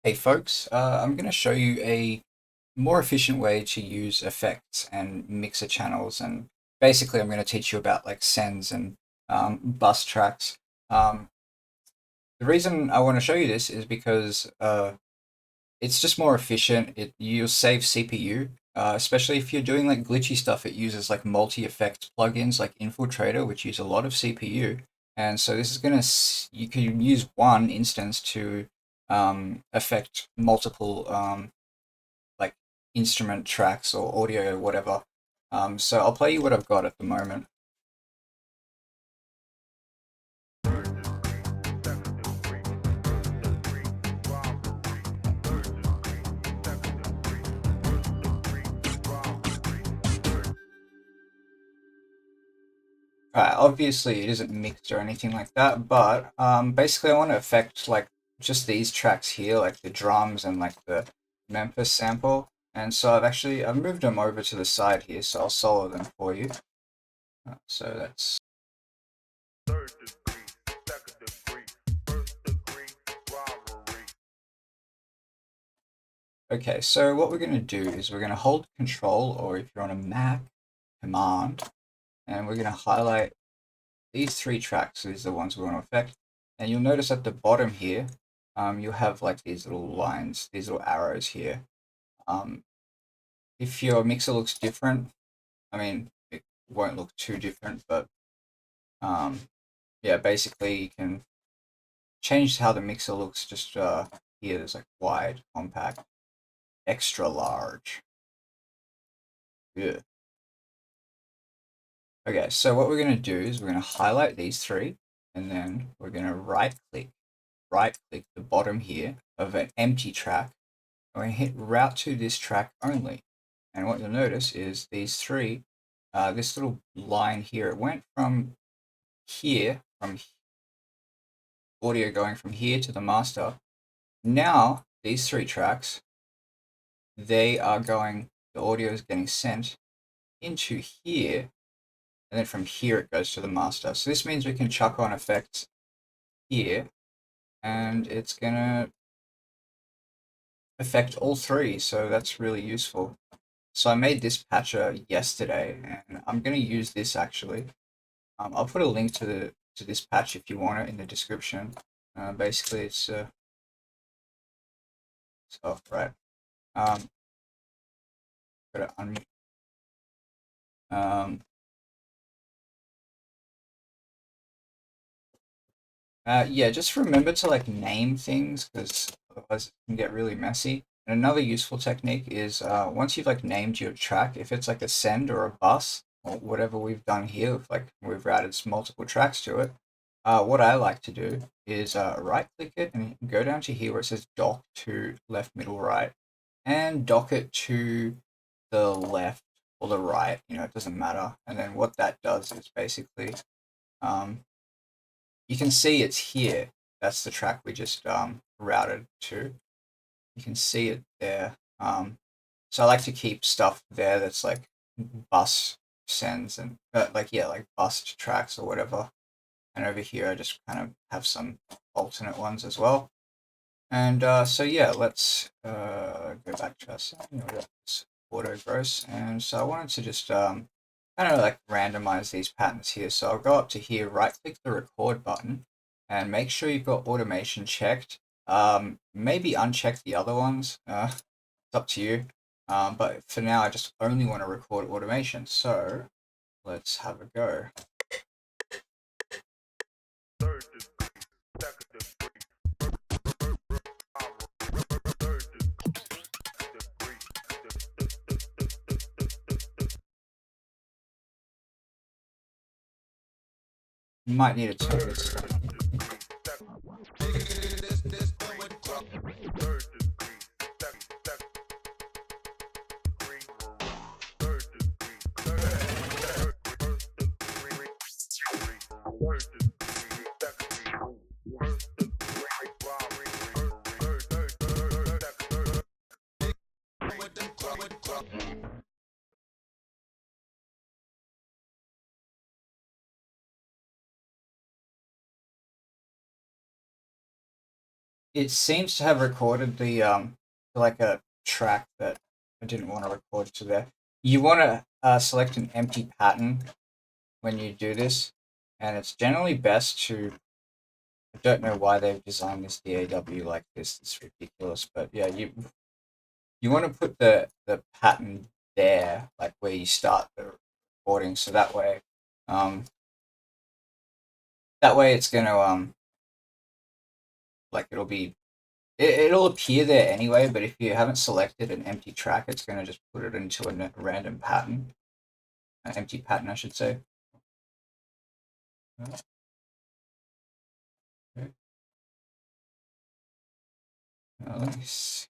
Hey folks, I'm going to show you a more efficient way to use effects and mixer channels, and basically I'm going to teach you about like sends and bus tracks. Um, the reason I want to show you this is because it's just more efficient. You'll save CPU, especially if you're doing like glitchy stuff. It uses like multi-effect plugins like Infiltrator, which use a lot of CPU, and so this is you can use one instance to affect multiple like instrument tracks or audio, whatever. So I'll play you what I've got at the moment. Obviously it isn't mixed or anything like that, but basically I want to affect like just these tracks here, like the drums and like the Memphis sample. And so I've moved them over to the side here, so I'll solo them for you. So that's okay. So what we're going to do is we're going to hold Control, or if you're on a Mac, Command, and we're going to highlight these three tracks. These are the ones we want to affect. And you'll notice at the bottom here, you'll have like these little lines, these little arrows here. Um, if your mixer looks different, I mean, it won't look too different, but um, yeah, basically you can change how the mixer looks. Just here, there's like wide, compact, extra large. Good. Okay, so what we're going to do is we're going to highlight these three, and then we're going to right click the bottom here of an empty track. I'm going to hit route to this track only. And what you'll notice is these three, this little line here, it went from here, from audio going from here to the master. Now, these three tracks, they are going, the audio is getting sent into here, and then from here it goes to the master. So this means we can chuck on effects here, and it's going to affect all three, so that's really useful. So I made this patcher yesterday, and I'm going to use this actually. I'll put a link to this patch if you want it in the description. Basically, it's stuff, right? Um, Gotta unmute. Um, yeah, just remember to like name things because otherwise it can get really messy. And another useful technique is once you've like named your track, if it's like a send or a bus or whatever we've done here, if, like we've routed multiple tracks to it, what I like to do is right click it and go down to here where it says dock to left, middle, right, and dock it to the left or the right, it doesn't matter. And then what that does is basically um, you can see it's here. That's the track we just routed to. You can see it there. So I like to keep stuff there that's like bus sends and like bus tracks or whatever. And over here, I just kind of have some alternate ones as well. And so yeah, let's go back to our setting. We got this auto gross, and so I wanted to just kind of like randomize these patterns here. So I'll go up to here, right click the record button, and make sure you've got automation checked. Maybe uncheck the other ones. It's up to you. But for now, I just only want to record automation. So let's have a go. You might need to turn this. it seems to have recorded the like a track that I didn't want to record to there. You want to select an empty pattern when you do this, and it's generally best to. I don't know why they've designed this DAW like this. It's ridiculous, but yeah, you want to put the pattern there, like where you start the recording, so um, that way it's gonna like it'll appear there anyway. But if you haven't selected an empty track, it's gonna just put it into a random pattern, an empty pattern, I should say. Okay. Let me see.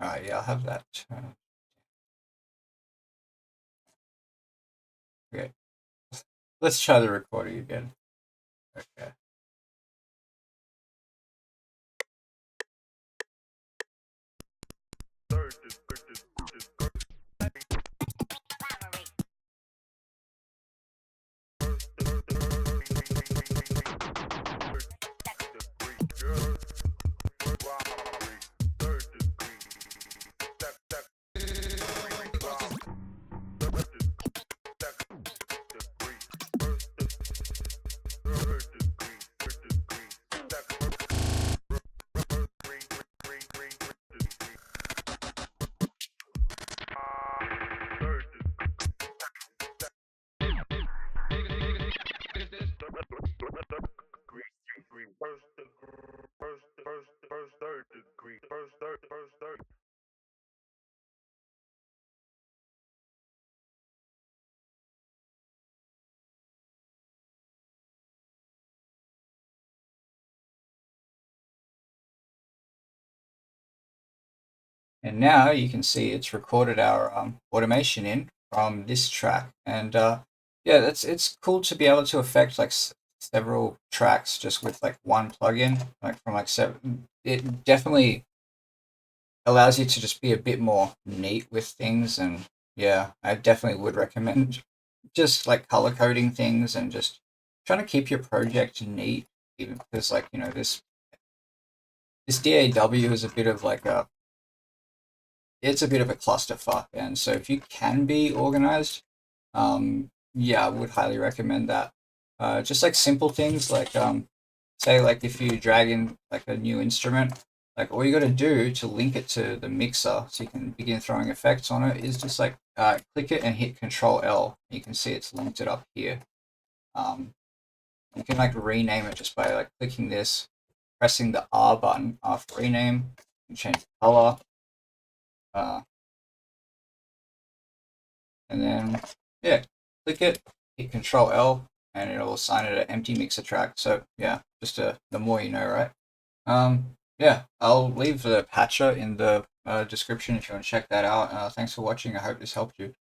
Alright, yeah, I'll have that. Okay, let's try the recording again. Okay. And now you can see it's recorded our automation in from this track. And yeah, it's cool to be able to affect like several tracks just with like one plugin, like from like seven. It definitely allows you to just be a bit more neat with things. And yeah, I definitely would recommend just like color coding things and just trying to keep your project neat, even because like this DAW is a bit of like a it's a bit of a clusterfuck. And so if you can be organized, yeah, I would highly recommend that. Just like simple things like say like if you drag in like a new instrument, like all you got to do to link it to the mixer so you can begin throwing effects on it is just like click it and hit Control L. You can see it's linked it up here. Um, you can like rename it just by like clicking this, pressing the R button after rename, and change the color. Uh, and then yeah, click it, hit Control L, and it'll assign it an empty mixer track. So yeah, just the more you know, right? Yeah, I'll leave the patcher in the description if you want to check that out. Thanks for watching. I hope this helped you.